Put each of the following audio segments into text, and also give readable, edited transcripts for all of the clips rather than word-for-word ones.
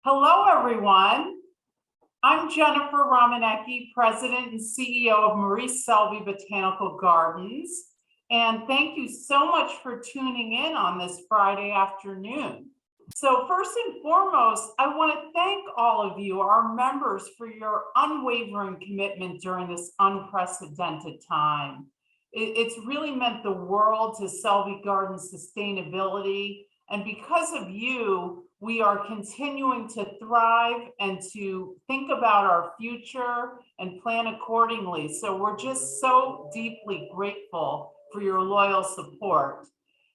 Hello, everyone. I'm Jennifer Rominiecki, President and CEO of Maurice Selby Botanical Gardens. And thank you so much for tuning in on this Friday afternoon. So first and foremost, I want to thank all of you, our members, for your unwavering commitment during this unprecedented time. It's really meant the world to Selby Gardens sustainability. And because of you, we are continuing to thrive and to think about our future and plan accordingly. So we're just so deeply grateful for your loyal support.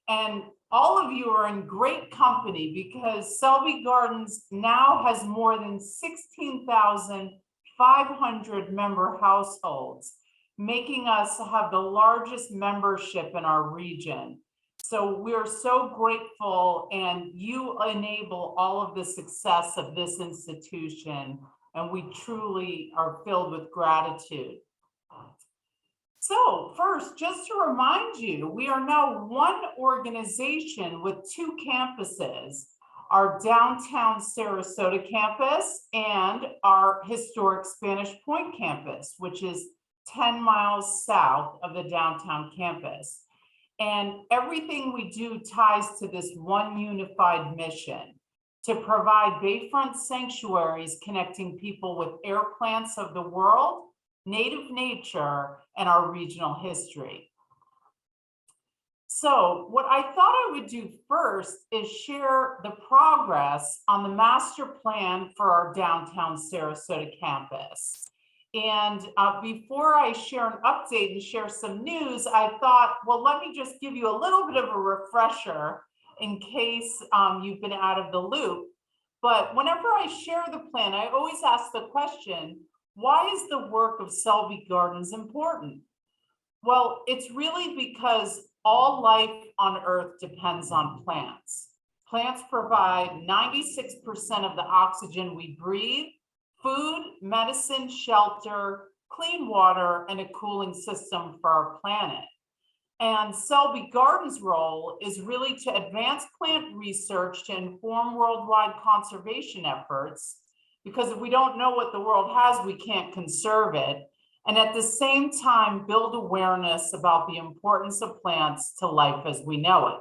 And all of you are in great company because Selby Gardens now has more than 16,500 member households, making us have the largest membership in our region. So we're so grateful, and you enable all of the success of this institution, and we truly are filled with gratitude. So first, just to remind you, we are now one organization with two campuses, our Downtown Sarasota campus and our historic Spanish Point campus, which is 10 miles south of the downtown campus. And everything we do ties to this one unified mission to provide bayfront sanctuaries connecting people with air plants of the world, native nature, and our regional history. So what I thought I would do first is share the progress on the master plan for our downtown Sarasota campus. And before I share an update and share some news, I thought, well, let me just give you a little bit of a refresher in case you've been out of the loop. But whenever I share the plan, I always ask the question, why is the work of Selby Gardens important? Well, it's really because all life on Earth depends on plants. Plants provide 96% of the oxygen we breathe, food, medicine, shelter, clean water, and a cooling system for our planet. And Selby Gardens' role is really to advance plant research to inform worldwide conservation efforts, because if we don't know what the world has, we can't conserve it. And at the same time, build awareness about the importance of plants to life as we know it.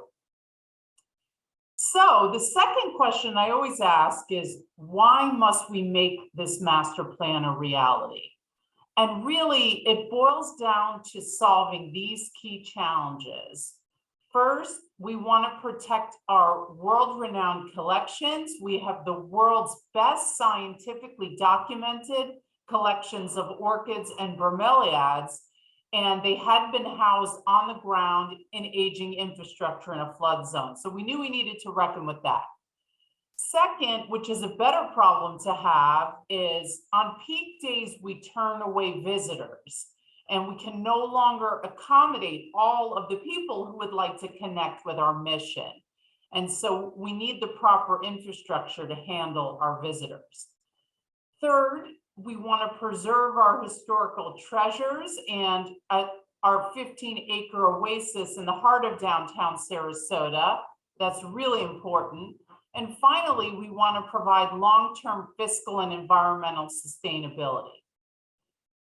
So the second question I always ask is, why must we make this master plan a reality? And really, it boils down to solving these key challenges. First, we want to protect our world-renowned collections. We have the world's best scientifically documented collections of orchids and bromeliads, and they had been housed on the ground in aging infrastructure in a flood zone. So we knew we needed to reckon with that. Second, which is a better problem to have, is on peak days, we turn away visitors, and we can no longer accommodate all of the people who would like to connect with our mission. And so we need the proper infrastructure to handle our visitors. Third, we want to preserve our historical treasures and our 15-acre oasis in the heart of downtown Sarasota. That's really important. And finally, we want to provide long-term fiscal and environmental sustainability.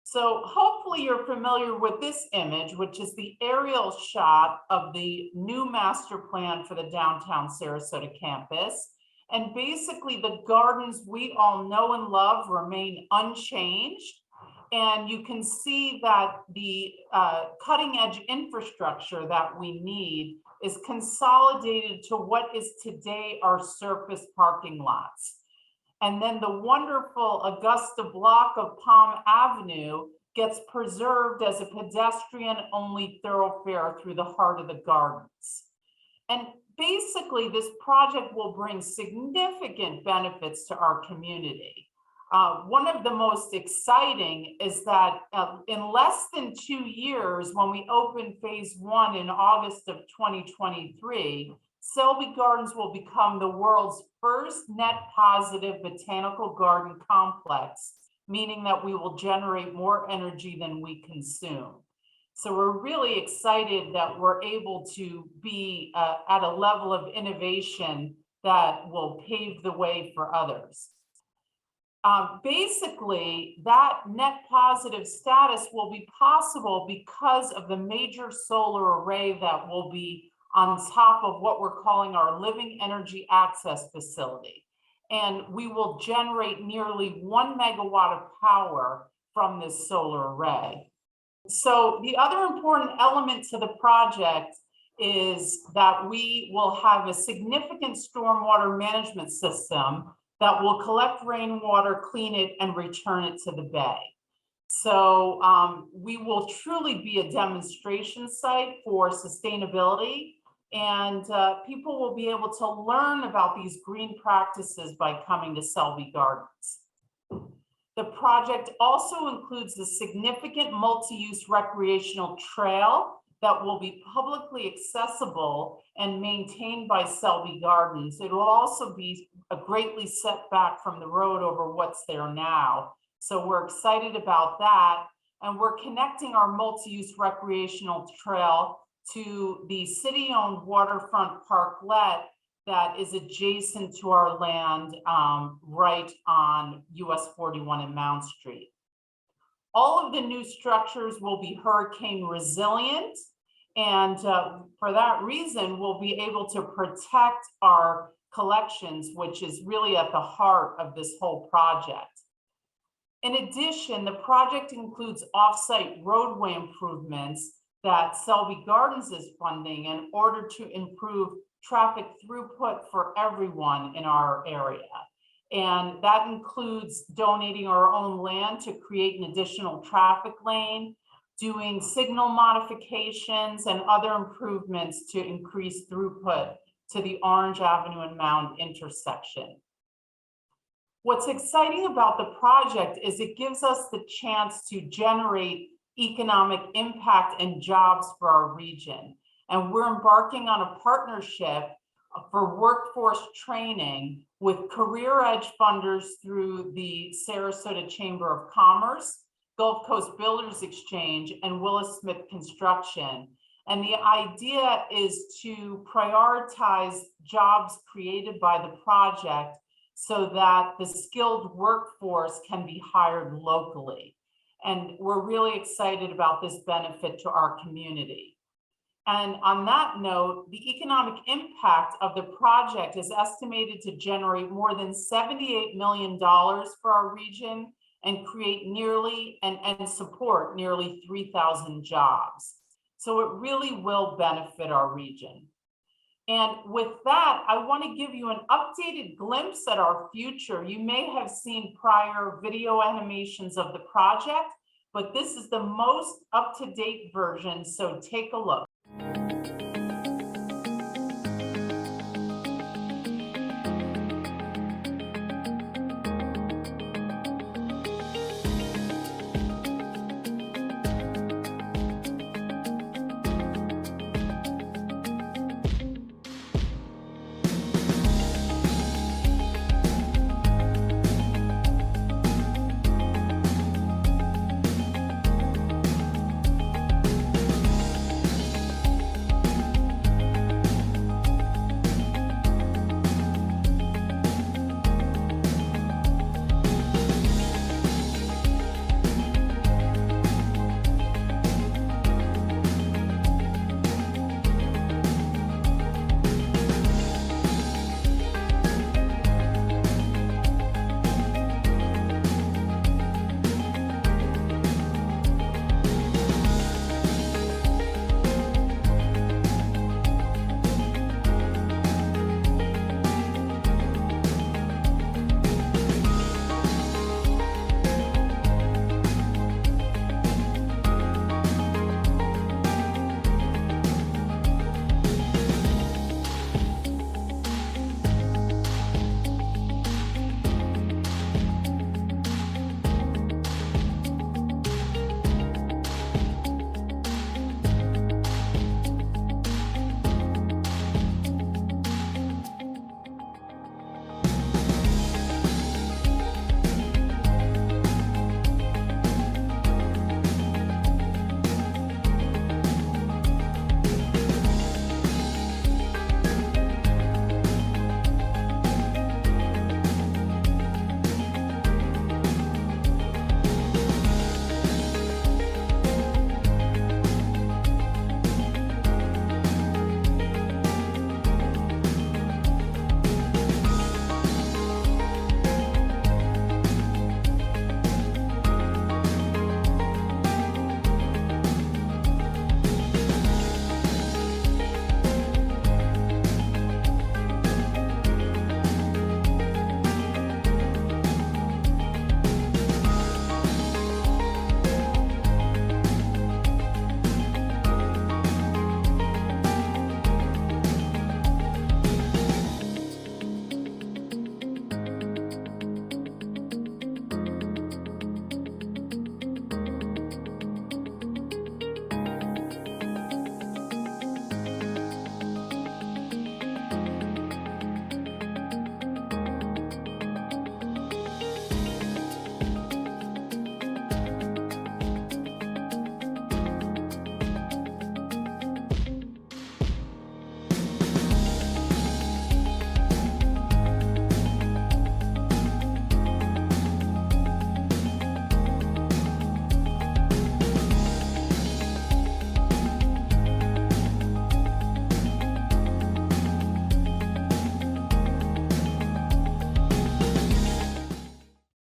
So hopefully you're familiar with this image, which is the aerial shot of the new master plan for the downtown Sarasota campus. And basically the gardens we all know and love remain unchanged. And you can see that the cutting edge infrastructure that we need is consolidated to what is today our surface parking lots. And then the wonderful Augusta block of Palm Avenue gets preserved as a pedestrian-only thoroughfare through the heart of the gardens. And basically, this project will bring significant benefits to our community. One of the most exciting is that in less than 2 years, when we open phase 1 in August of 2023, Selby Gardens will become the world's first net positive botanical garden complex, meaning that we will generate more energy than we consume. So we're really excited that we're able to be at a level of innovation that will pave the way for others. Basically, that net positive status will be possible because of the major solar array that will be on top of what we're calling our living energy access facility. And we will generate nearly 1 megawatt of power from this solar array. So the other important element to the project is that we will have a significant stormwater management system that will collect rainwater, clean it, and return it to the bay. So we will truly be a demonstration site for sustainability, and people will be able to learn about these green practices by coming to Selby Gardens. The project also includes a significant multi-use recreational trail that will be publicly accessible and maintained by Selby Gardens. It will also be greatly set back from the road over what's there now. So we're excited about that. And we're connecting our multi-use recreational trail to the city-owned waterfront parklet that is adjacent to our land right on US 41 and Mount Street. All of the new structures will be hurricane resilient, and for that reason, we'll be able to protect our collections, which is really at the heart of this whole project. In addition, the project includes off-site roadway improvements that Selby Gardens is funding in order to improve traffic throughput for everyone in our area. And that includes donating our own land to create an additional traffic lane, doing signal modifications and other improvements to increase throughput to the Orange Avenue and Mound intersection. What's exciting about the project is it gives us the chance to generate economic impact and jobs for our region. And we're embarking on a partnership for workforce training with Career Edge funders through the Sarasota Chamber of Commerce, Gulf Coast Builders Exchange, and Willis Smith Construction. And the idea is to prioritize jobs created by the project so that the skilled workforce can be hired locally. And we're really excited about this benefit to our community. And on that note, the economic impact of the project is estimated to generate more than $78 million for our region and create nearly and support nearly 3,000 jobs. So it really will benefit our region. And with that, I want to give you an updated glimpse at our future. You may have seen prior video animations of the project, but this is the most up-to-date version, so take a look.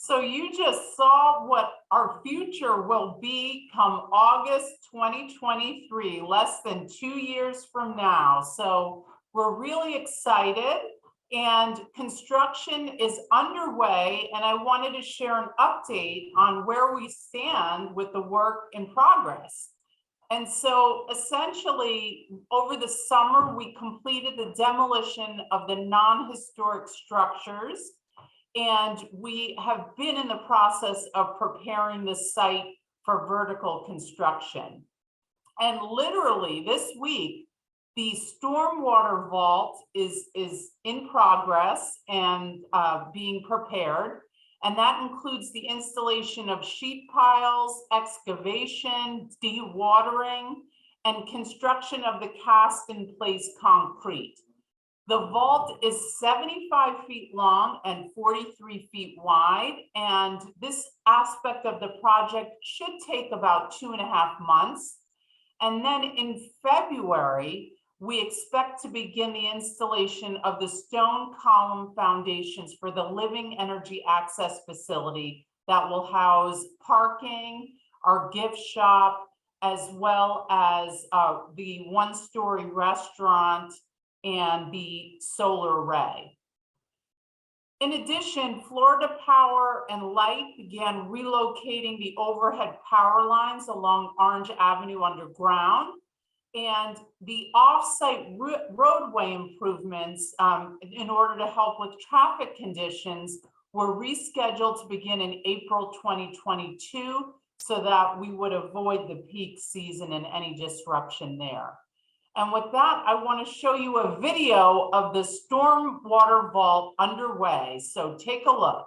So you just saw what our future will be come August 2023, less than 2 years from now. So we're really excited, and construction is underway, and I wanted to share an update on where we stand with the work in progress. And so essentially, over the summer, we completed the demolition of the non-historic structures, and we have been in the process of preparing the site for vertical construction. And literally this week, the stormwater vault is in progress and being prepared. And that includes the installation of sheet piles, excavation, dewatering, and construction of the cast in place concrete. The vault is 75 feet long and 43 feet wide, and this aspect of the project should take about 2.5 months. And then in February, we expect to begin the installation of the stone column foundations for the living energy access facility that will house parking, our gift shop, as well as the one-story restaurant and the solar array. In addition, Florida Power and Light began relocating the overhead power lines along Orange Avenue underground, and the off-site roadway improvements in order to help with traffic conditions were rescheduled to begin in April 2022 so that we would avoid the peak season and any disruption there. And with that, I want to show you a video of the stormwater vault underway. So take a look.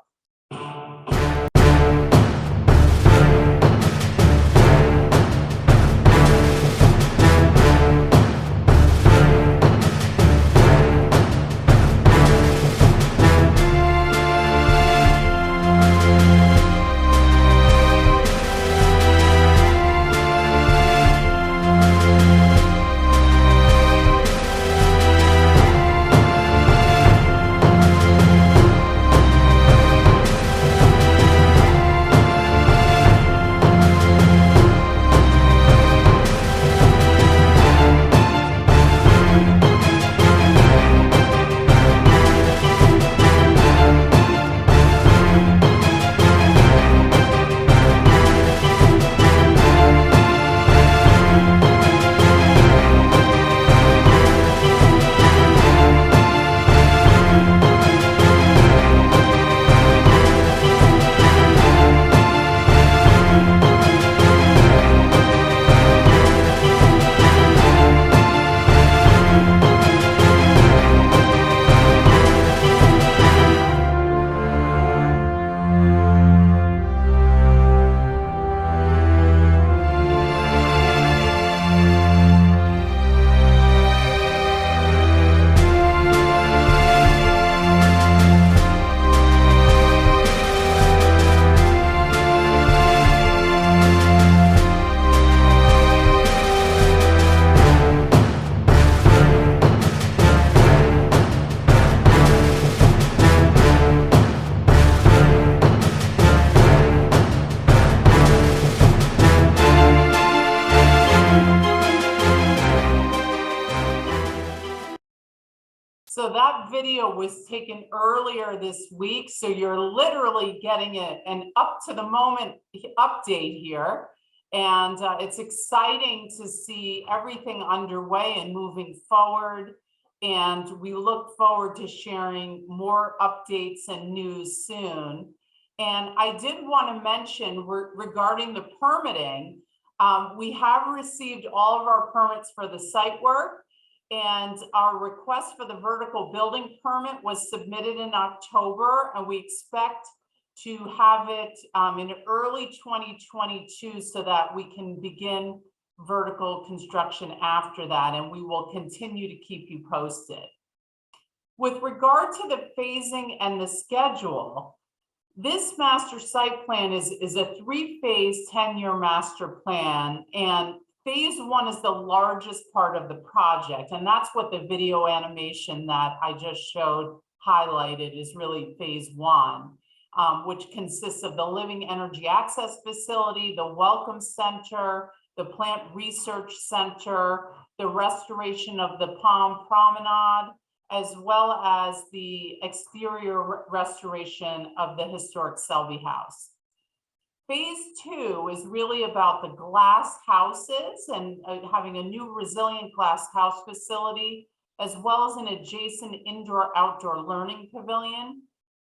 So that video was taken earlier this week. So you're literally getting an up to the moment update here. And it's exciting to see everything underway and moving forward. And we look forward to sharing more updates and news soon. And I did want to mention regarding the permitting, we have received all of our permits for the site work. And our request for the vertical building permit was submitted in October, and we expect to have it in early 2022 so that we can begin vertical construction after that, and we will continue to keep you posted. With regard to the phasing and the schedule, this master site plan is a 3-phase 10-year master plan, and phase 1 is the largest part of the project, and that's what the video animation that I just showed highlighted is really phase 1. which consists of the Living Energy Access Facility, the Welcome Center, the Plant Research Center, the restoration of the Palm Promenade, as well as the exterior restoration of the historic Selby House. Phase 2 is really about the glass houses and having a new resilient glass house facility, as well as an adjacent indoor-outdoor learning pavilion.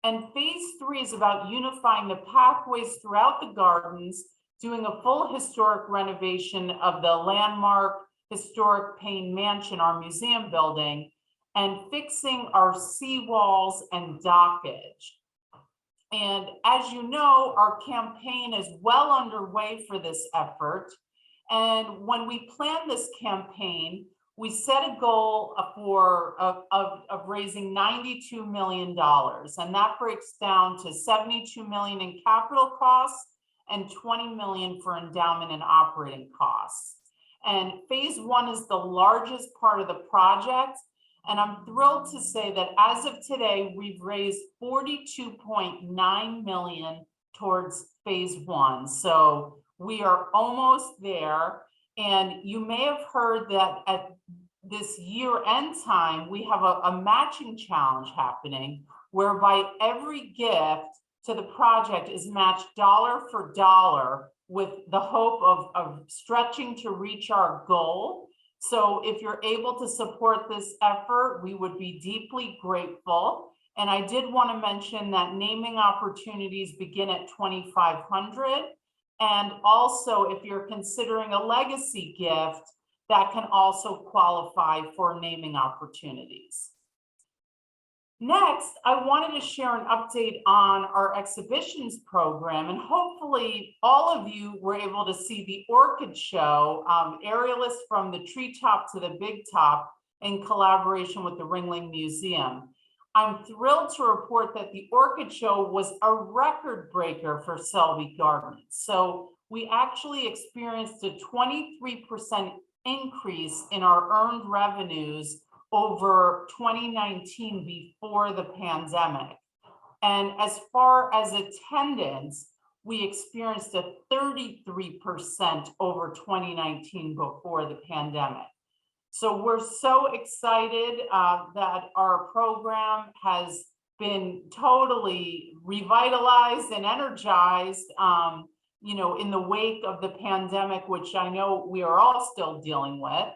And phase 3 is about unifying the pathways throughout the gardens, doing a full historic renovation of the landmark historic Payne Mansion, our museum building, and fixing our seawalls and dockage. And as you know, our campaign is well underway for this effort. And when we planned this campaign, we set a goal of raising $92 million. And that breaks down to $72 million in capital costs and $20 million for endowment and operating costs. And phase 1 is the largest part of the project. And I'm thrilled to say that as of today, we've raised $42.9 million towards phase 1. So we are almost there. And you may have heard that at this year-end time, we have a matching challenge happening, whereby every gift to the project is matched dollar for dollar with the hope of stretching to reach our goal. So if you're able to support this effort, we would be deeply grateful. And I did want to mention that naming opportunities begin at $2,500. And also, if you're considering a legacy gift, that can also qualify for naming opportunities. Next, I wanted to share an update on our exhibitions program, and hopefully all of you were able to see the Orchid Show, aerialist from the treetop to the big top, in collaboration with the Ringling Museum. I'm thrilled to report that the Orchid Show was a record breaker for Selby Gardens. So we actually experienced a 23% increase in our earned revenues over 2019 before the pandemic. And as far as attendance, we experienced a 33% over 2019 before the pandemic. So we're so excited that our program has been totally revitalized and energized, in the wake of the pandemic, which I know we are all still dealing with.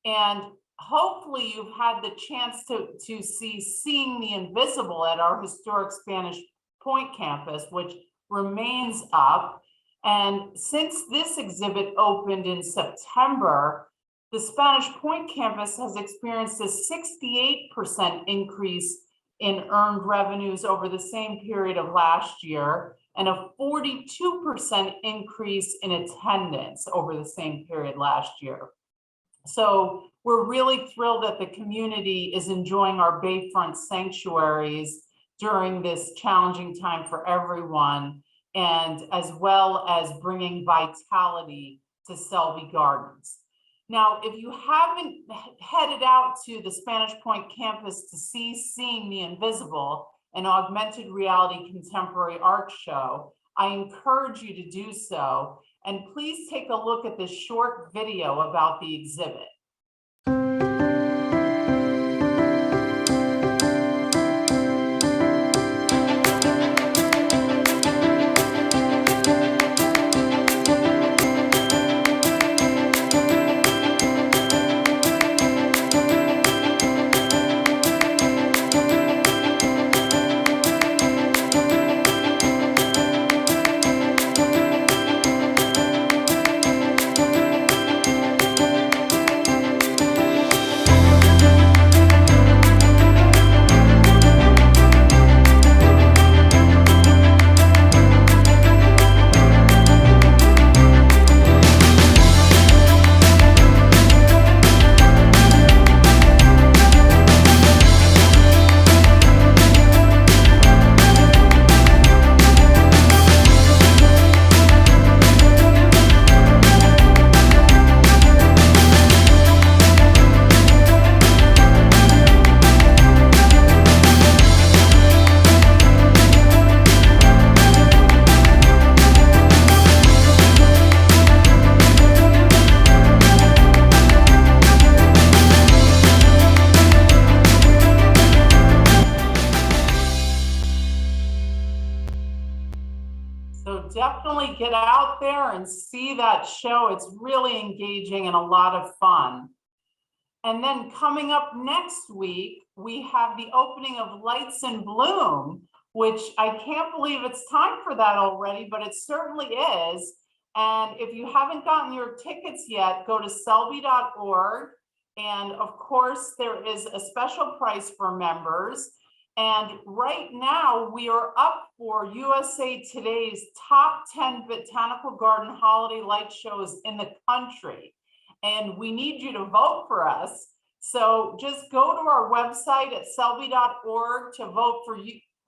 And hopefully you've had the chance to see Seeing the Invisible at our historic Spanish Point campus, which remains up. And since this exhibit opened in September, the Spanish Point campus has experienced a 68% increase in earned revenues over the same period of last year, and a 42% increase in attendance over the same period last year. So we're really thrilled that the community is enjoying our Bayfront sanctuaries during this challenging time for everyone, and as well as bringing vitality to Selby Gardens. Now, if you haven't headed out to the Spanish Point campus to see Seeing the Invisible, an augmented reality contemporary art show, I encourage you to do so. And please take a look at this short video about the exhibit. So definitely get out there and see that show. It's really engaging and a lot of fun. And then coming up next week, we have the opening of Lights in Bloom, which I can't believe it's time for that already, but it certainly is. And if you haven't gotten your tickets yet, go to selby.org. And of course, there is a special price for members. And right now, we are up for USA Today's top 10 Botanical Garden holiday light shows in the country. And we need you to vote for us. So just go to our website at selby.org to vote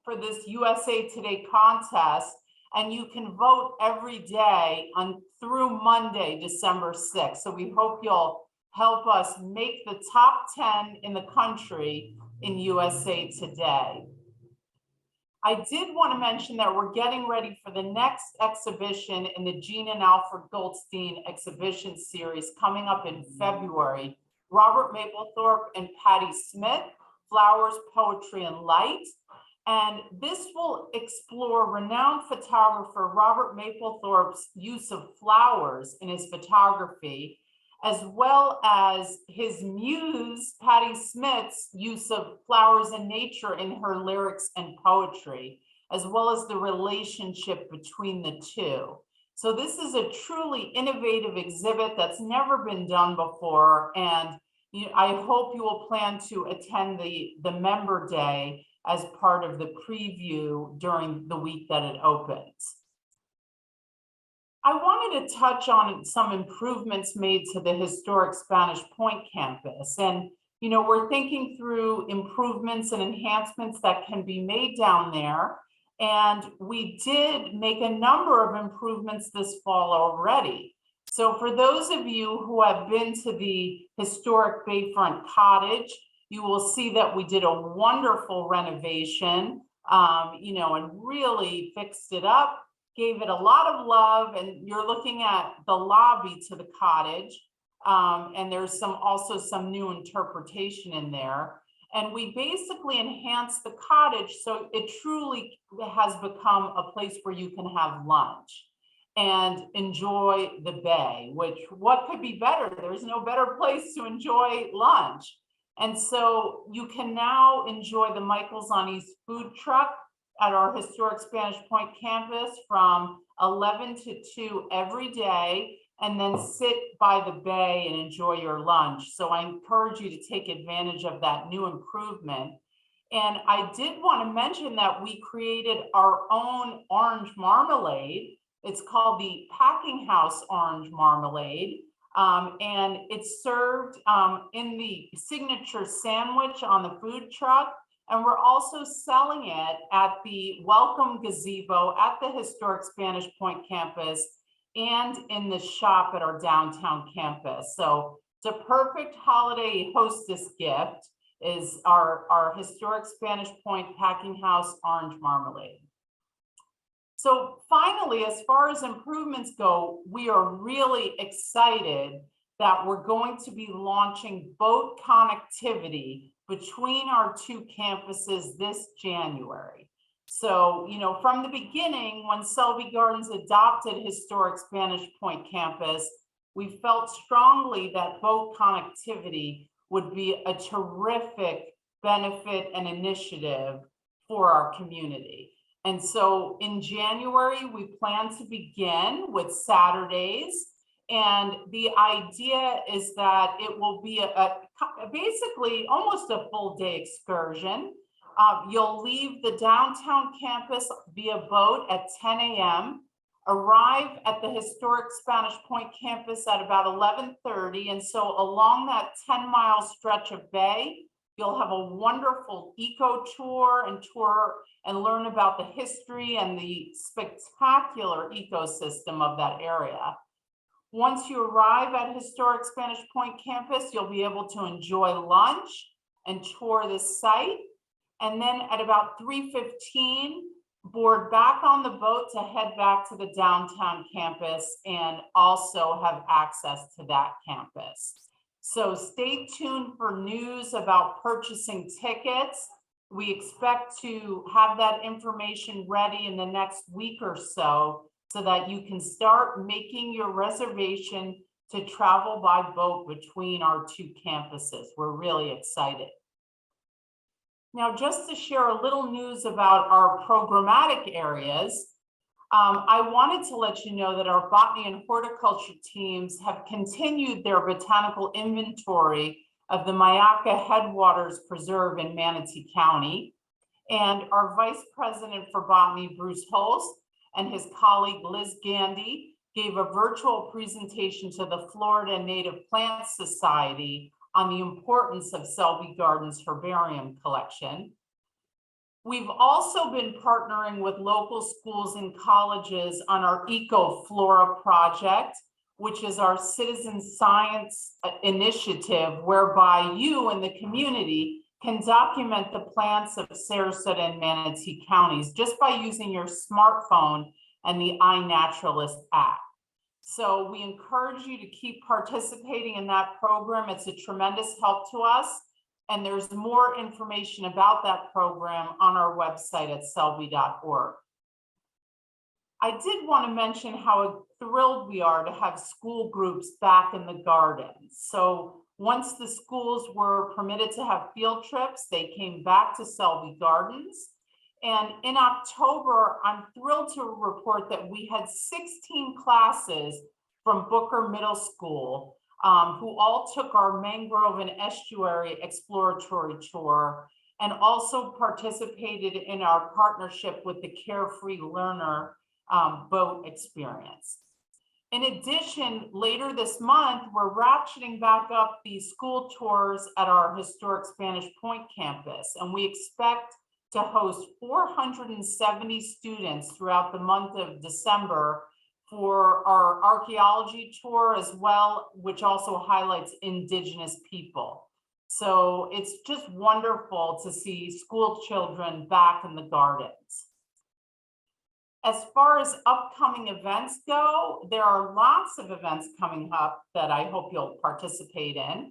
for this USA Today contest. And you can vote every day through Monday, December 6th. So we hope you'll help us make the top 10 in the country in USA Today. I did want to mention that we're getting ready for the next exhibition in the Jean and Alfred Goldstein exhibition series coming up in February. Robert Mapplethorpe and Patti Smith, Flowers, Poetry, and Light. And this will explore renowned photographer Robert Mapplethorpe's use of flowers in his photography, as well as his muse, Patti Smith's use of flowers and nature in her lyrics and poetry, as well as the relationship between the two. So this is a truly innovative exhibit that's never been done before. And I hope you will plan to attend the member day as part of the preview during the week that it opens. I wanted to touch on some improvements made to the historic Spanish Point campus. And, we're thinking through improvements and enhancements that can be made down there. And we did make a number of improvements this fall already. So for those of you who have been to the historic Bayfront Cottage, you will see that we did a wonderful renovation, and really fixed it up, gave it a lot of love. And you're looking at the lobby to the cottage. And there's also some new interpretation in there. And we basically enhanced the cottage so it truly has become a place where you can have lunch and enjoy the bay, which what could be better? There's no better place to enjoy lunch. And so you can now enjoy the Michael's on East food truck at our historic Spanish Point campus from 11 to 2 every day, and then sit by the bay and enjoy your lunch. So I encourage you to take advantage of that new improvement. And I did want to mention that we created our own orange marmalade. It's called the Packing House Orange Marmalade. And it's served in the signature sandwich on the food truck. And we're also selling it at the Welcome Gazebo at the historic Spanish Point campus and in the shop at our downtown campus. So it's a perfect holiday hostess gift is our historic Spanish Point Packing House Orange Marmalade. So finally, as far as improvements go, we are really excited that we're going to be launching boat connectivity between our two campuses this January. So, from the beginning, when Selby Gardens adopted historic Spanish Point campus, we felt strongly that boat connectivity would be a terrific benefit and initiative for our community. And so in January, we plan to begin with Saturdays. And the idea is that it will be basically almost a full day excursion. You'll leave the downtown campus via boat at 10 a.m., arrive at the historic Spanish Point campus at about 11:30. And so along that 10-mile stretch of bay, you'll have a wonderful eco tour and learn about the history and the spectacular ecosystem of that area. Once you arrive at historic Spanish Point campus, you'll be able to enjoy lunch and tour the site. And then at about 3:15, board back on the boat to head back to the downtown campus and also have access to that campus. So stay tuned for news about purchasing tickets. We expect to have that information ready in the next week or so that you can start making your reservation to travel by boat between our two campuses. We're really excited. Now, just to share a little news about our programmatic areas, I wanted to let you know that our botany and horticulture teams have continued their botanical inventory of the Myakka Headwaters Preserve in Manatee County. And our Vice President for Botany, Bruce Holst, and his colleague, Liz Gandy, gave a virtual presentation to the Florida Native Plant Society on the importance of Selby Gardens herbarium collection. We've also been partnering with local schools and colleges on our EcoFlora project, which is our citizen science initiative, whereby you and the community can document the plants of Sarasota and Manatee counties just by using your smartphone and the iNaturalist app. So we encourage you to keep participating in that program. It's a tremendous help to us. And there's more information about that program on our website at selby.org. I did want to mention how thrilled we are to have school groups back in the gardens. So once the schools were permitted to have field trips, they came back to Selby Gardens. And in October, I'm thrilled to report that we had 16 classes from Booker Middle School who all took our mangrove and estuary exploratory tour and also participated in our partnership with the Carefree Learner boat experience. In addition, later this month, we're ratcheting back up the school tours at our historic Spanish Point campus, and we expect to host 470 students throughout the month of December for our archaeology tour as well, which also highlights Indigenous people. So it's just wonderful to see school children back in the gardens. As far as upcoming events go, there are lots of events coming up that I hope you'll participate in.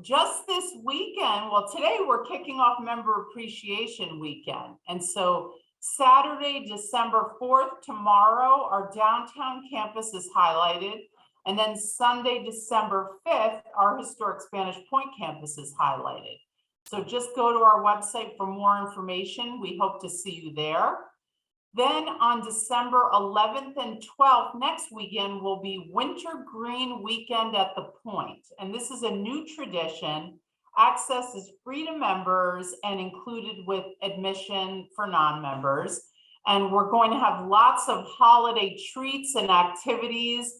Just this weekend, well, today we're kicking off Member Appreciation Weekend. And so Saturday, December 4th, tomorrow, our downtown campus is highlighted. And then Sunday, December 5th, our historic Spanish Point campus is highlighted. So just go to our website for more information. We hope to see you there. Then on December 11th and 12th, next weekend will be Winter Green Weekend at the Point. And this is a new tradition. Access is free to members and included with admission for non-members. And we're going to have lots of holiday treats and activities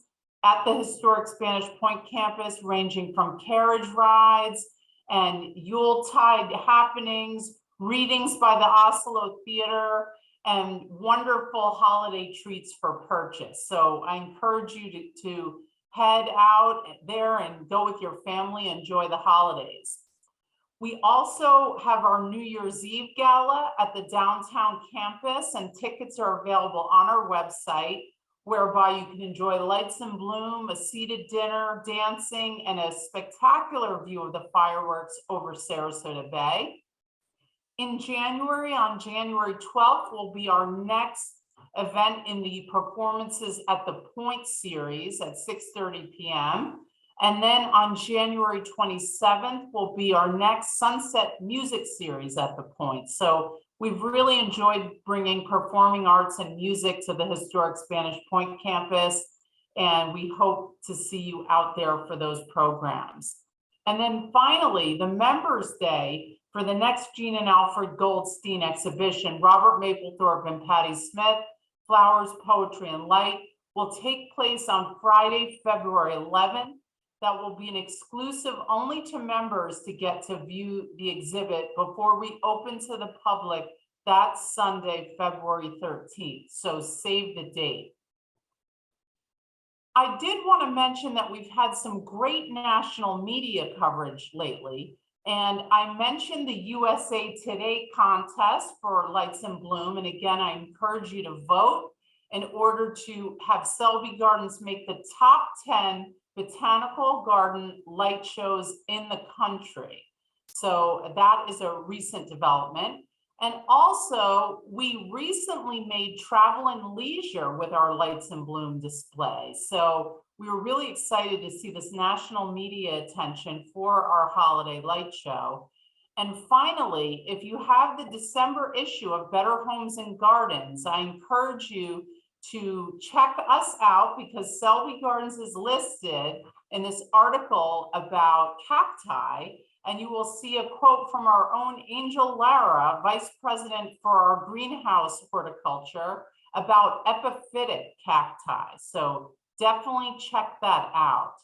at the historic Spanish Point campus, ranging from carriage rides and Yuletide happenings, readings by the Oslo Theater, and wonderful holiday treats for purchase. So I encourage you to head out there and go with your family, enjoy the holidays. We also have our New Year's Eve Gala at the downtown campus, and tickets are available on our website, whereby you can enjoy lights and bloom, a seated dinner, dancing, and a spectacular view of the fireworks over Sarasota Bay. In January, on January 12th, will be our next event in the Performances at the Point series at 6:30 p.m. And then on January 27th will be our next Sunset Music series at the Point. So we've really enjoyed bringing performing arts and music to the historic Spanish Point campus, and we hope to see you out there for those programs. And then finally, the Members Day for the next Jean and Alfred Goldstein exhibition, Robert Mapplethorpe and Patti Smith, Flowers, Poetry, and Light, will take place on Friday, February 11th. That will be an exclusive only to members to get to view the exhibit before we open to the public that Sunday, February 13th. So save the date. I did want to mention that we've had some great national media coverage lately. And I mentioned the USA Today contest for Lights and Bloom. And again, I encourage you to vote in order to have Selby Gardens make the top 10 botanical garden light shows in the country. So that is a recent development. And also, we recently made travel and leisure with our Lights and Bloom display. So we were really excited to see this national media attention for our holiday light show. And finally, if you have the December issue of Better Homes and Gardens, I encourage you to check us out because Selby Gardens is listed in this article about cacti. And you will see a quote from our own Angel Lara, Vice President for our greenhouse horticulture, about epiphytic cacti. So definitely check that out.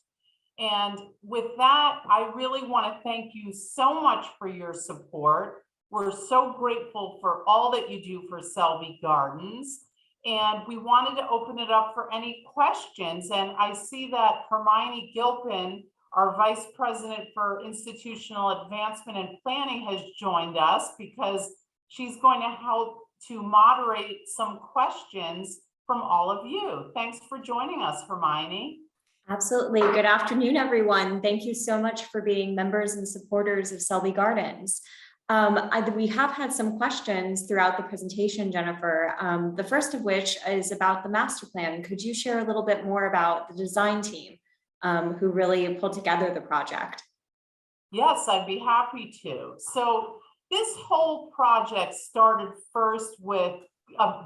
And with that, I really want to thank you so much for your support. We're so grateful for all that you do for Selby Gardens. And we wanted to open it up for any questions. And I see that Hermione Gilpin, our Vice President for Institutional Advancement and Planning, has joined us because she's going to help to moderate some questions from all of you. Thanks for joining us, Hermione. Absolutely. Good afternoon, everyone. Thank you so much for being members and supporters of Selby Gardens. We have had some questions throughout the presentation, Jennifer. The first of which is about the master plan. Could you share a little bit more about the design team who really pulled together the project? Yes, I'd be happy to. So this whole project started first with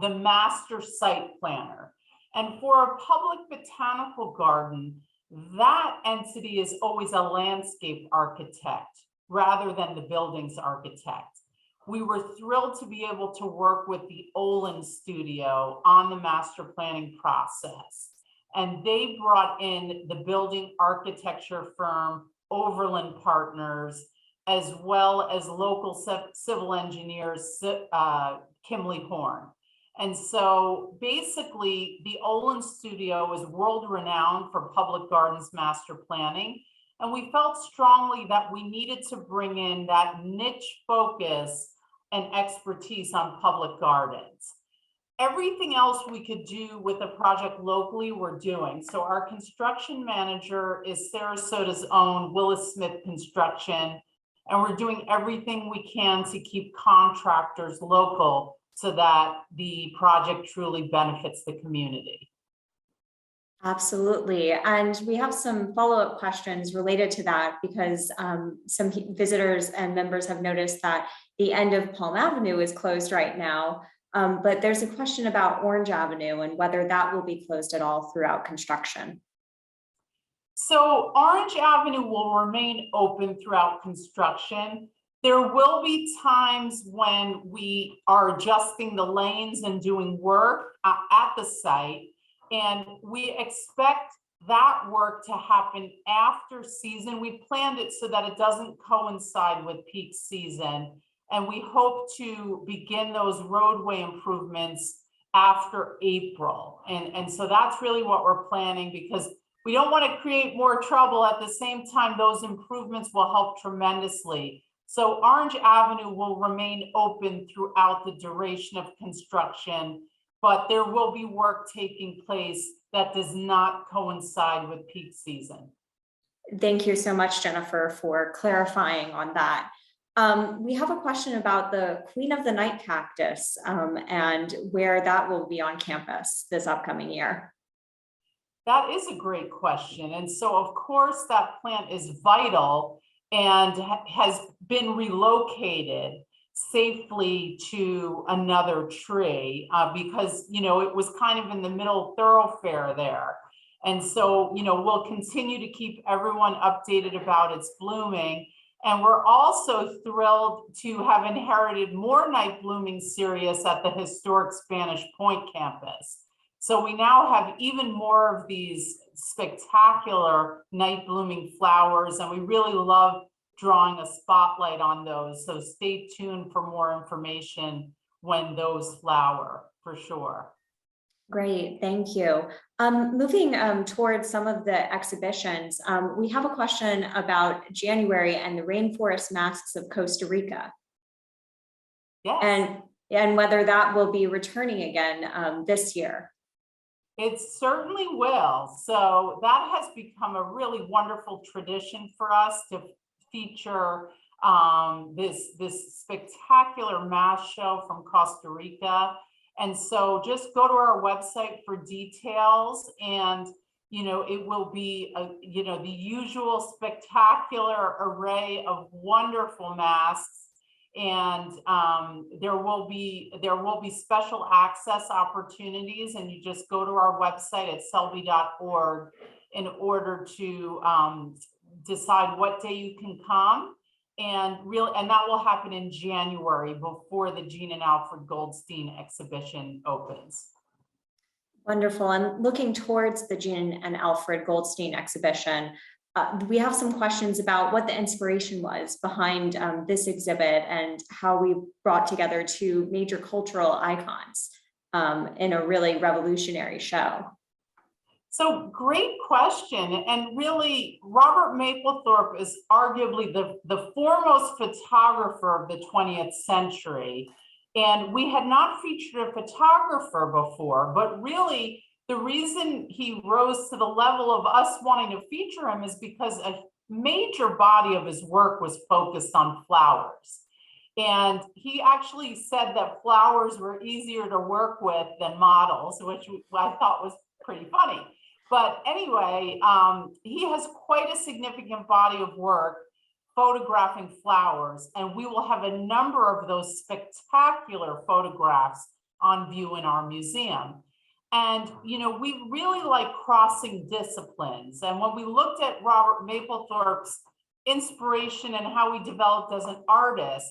the master site planner. And for a public botanical garden, that entity is always a landscape architect rather than the building's architect. We were thrilled to be able to work with the Olin studio on the master planning process. And they brought in the building architecture firm Overland Partners, as well as local civil engineers, Kimley Horn. And so basically the Olin studio is world renowned for public gardens master planning. And we felt strongly that we needed to bring in that niche focus and expertise on public gardens. Everything else we could do with the project locally, we're doing. So our construction manager is Sarasota's own Willis Smith Construction. And we're doing everything we can to keep contractors local so that the project truly benefits the community. Absolutely. And we have some follow-up questions related to that because some visitors and members have noticed that the end of Palm Avenue is closed right now. But there's a question about Orange Avenue and whether that will be closed at all throughout construction. So Orange Avenue will remain open throughout construction. There will be times when we are adjusting the lanes and doing work at the site. And we expect that work to happen after season. We planned it so that it doesn't coincide with peak season. And we hope to begin those roadway improvements after April. And so that's really what we're planning because we don't want to create more trouble. At the same time, those improvements will help tremendously. So Orange Avenue will remain open throughout the duration of construction, but there will be work taking place that does not coincide with peak season. Thank you so much, Jennifer, for clarifying on that. We have a question about the Queen of the Night cactus and where that will be on campus this upcoming year. That is a great question. And so, of course, that plant is vital and has been relocated safely to another tree because, you know, it was kind of in the middle thoroughfare there. And so, you know, we'll continue to keep everyone updated about its blooming. And we're also thrilled to have inherited more night blooming cereus at the historic Spanish Point campus. So we now have even more of these spectacular night blooming flowers, and we really love drawing a spotlight on those. So stay tuned for more information when those flower, for sure. Great, thank you. Moving towards some of the exhibitions, we have a question about January and the rainforest masks of Costa Rica. Yes. And whether that will be returning again this year. It certainly will. So that has become a really wonderful tradition for us to feature this spectacular mass show from Costa Rica. And so just go to our website for details, and it will be the usual spectacular array of wonderful masks. And there will be special access opportunities, and you just go to our website at selby.org in order to decide what day you can come. And that will happen in January before the Jean and Alfred Goldstein exhibition opens. Wonderful. And looking towards the Jean and Alfred Goldstein exhibition, we have some questions about what the inspiration was behind this exhibit and how we brought together two major cultural icons in a really revolutionary show. So great question. And really, Robert Mapplethorpe is arguably the foremost photographer of the 20th century. And we had not featured a photographer before, but really the reason he rose to the level of us wanting to feature him is because a major body of his work was focused on flowers. And he actually said that flowers were easier to work with than models, which I thought was pretty funny. But anyway, he has quite a significant body of work photographing flowers, and we will have a number of those spectacular photographs on view in our museum. And, we really like crossing disciplines. And when we looked at Robert Mapplethorpe's inspiration and how he developed as an artist,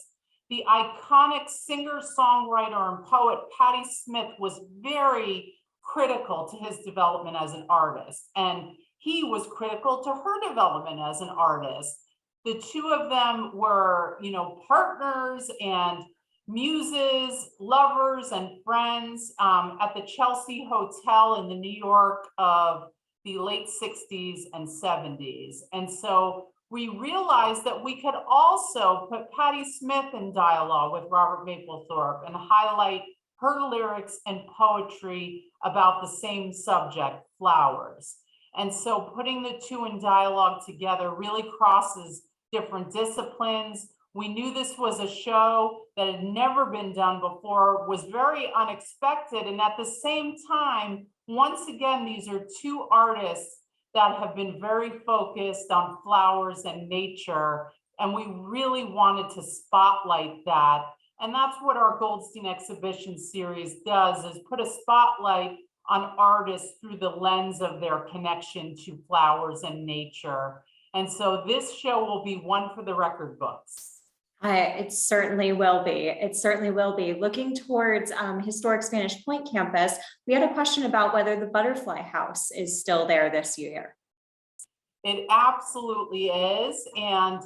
the iconic singer, songwriter, and poet Patti Smith was very critical to his development as an artist. And he was critical to her development as an artist. The two of them were, partners and muses, lovers, and friends at the Chelsea Hotel in the New York of the late 60s and 70s. And so we realized that we could also put Patti Smith in dialogue with Robert Mapplethorpe and highlight her lyrics and poetry about the same subject, flowers. And so putting the two in dialogue together really crosses different disciplines. We knew this was a show that had never been done before, was very unexpected. And at the same time, once again, these are two artists that have been very focused on flowers and nature. And we really wanted to spotlight that. And that's what our Goldstein exhibition series does, is put a spotlight on artists through the lens of their connection to flowers and nature. And so this show will be one for the record books. It certainly will be. It certainly will be. Looking towards historic Spanish Point campus, we had a question about whether the Butterfly House is still there this year. It absolutely is. And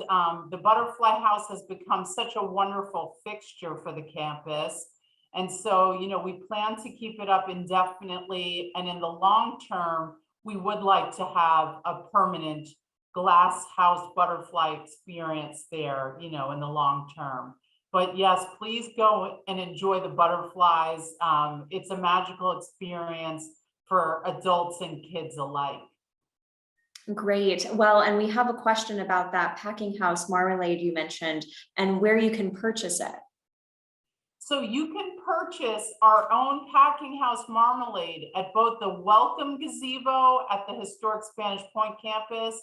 the Butterfly House has become such a wonderful fixture for the campus. And so, we plan to keep it up indefinitely. And in the long term, we would like to have a permanent glass house butterfly experience there, in the long term. But yes, please go and enjoy the butterflies. It's a magical experience for adults and kids alike. Great. Well, and we have a question about that packing house marmalade you mentioned and where you can purchase it. So you can purchase our own packing house marmalade at both the Welcome Gazebo at the historic Spanish Point campus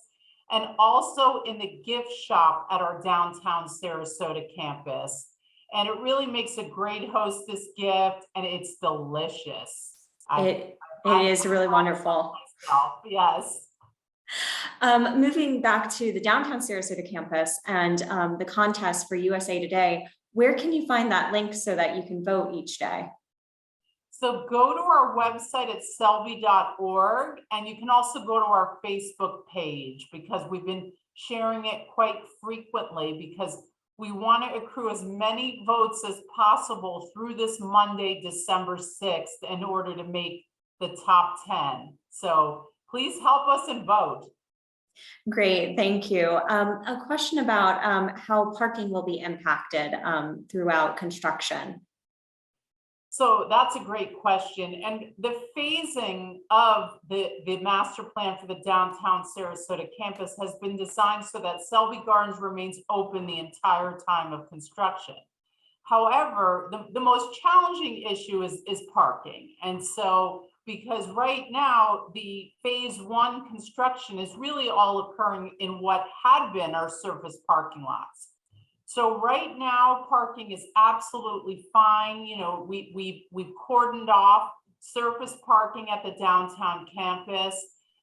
and also in the gift shop at our Downtown Sarasota campus. And it really makes a great hostess gift, and it's delicious. It is really wonderful. Myself, yes. Moving back to the Downtown Sarasota campus and the contest for USA Today, where can you find that link so that you can vote each day? So go to our website at selby.org, and you can also go to our Facebook page because we've been sharing it quite frequently because we want to accrue as many votes as possible through this Monday, December 6th, in order to make the top 10. So please help us and vote. Great, thank you. A question about how parking will be impacted throughout construction. So that's a great question. And the phasing of the master plan for the downtown Sarasota campus has been designed so that Selby Gardens remains open the entire time of construction. However, the most challenging issue is parking. And so, because right now the phase 1 construction is really all occurring in what had been our surface parking lots. So right now, parking is absolutely fine. You know, we've cordoned off surface parking at the downtown campus,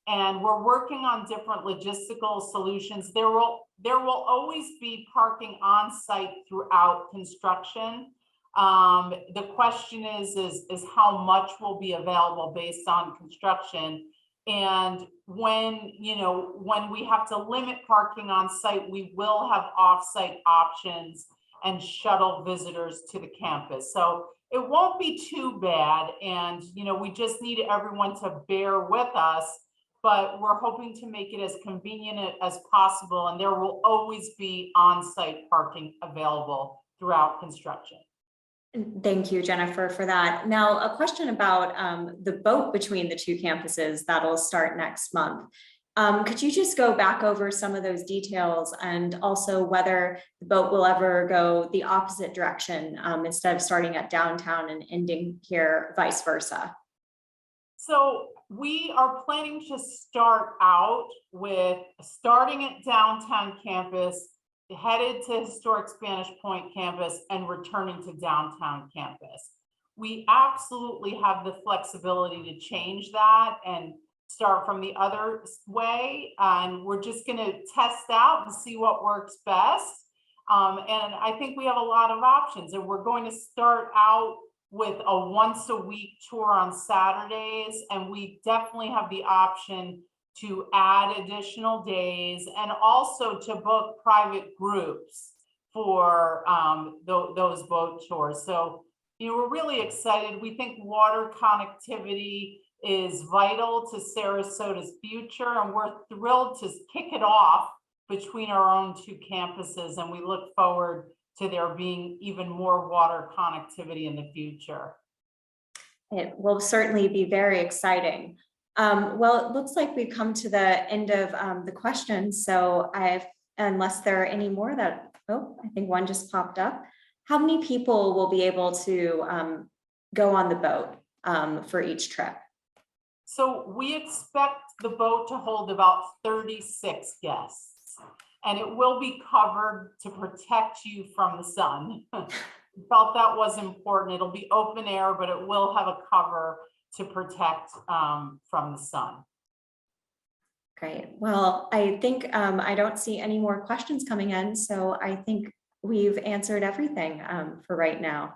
and we're working on different logistical solutions. There will always be parking on site throughout construction. The question is how much will be available based on construction. And when we have to limit parking on site, we will have off-site options and shuttle visitors to the campus. So it won't be too bad. And, we just need everyone to bear with us, but we're hoping to make it as convenient as possible. And there will always be on-site parking available throughout construction. Thank you, Jennifer, for that. Now, a question about the boat between the two campuses that'll start next month. Could you just go back over some of those details, and also whether the boat will ever go the opposite direction instead of starting at downtown and ending here, vice versa? So we are planning to start out with starting at downtown campus, headed to historic Spanish Point campus, and returning to downtown campus. We absolutely have the flexibility to change that and start from the other way. And we're just going to test out and see what works best. And I think we have a lot of options, and we're going to start out with a once-a-week tour on Saturdays. And we definitely have the option to add additional days, and also to book private groups for those boat tours. So, we're really excited. We think water connectivity is vital to Sarasota's future, and we're thrilled to kick it off between our own two campuses. And we look forward to there being even more water connectivity in the future. It will certainly be very exciting. Well, it looks like we've come to the end of the questions. So unless there are any more I think one just popped up. How many people will be able to go on the boat for each trip? So we expect the boat to hold about 36 guests, and it will be covered to protect you from the sun. We felt that was important. It'll be open air, but it will have a cover to protect from the sun. Great. Well, I think I don't see any more questions coming in, so I think we've answered everything for right now.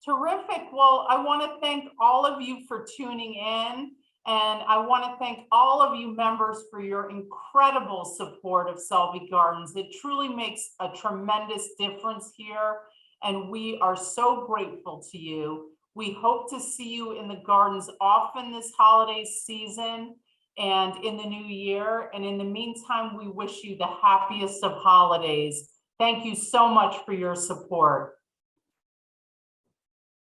Terrific. Well, I want to thank all of you for tuning in, and I want to thank all of you members for your incredible support of Selby Gardens. It truly makes a tremendous difference here, and we are so grateful to you. We hope to see you in the gardens often this holiday season and in the new year. And in the meantime, we wish you the happiest of holidays. Thank you so much for your support.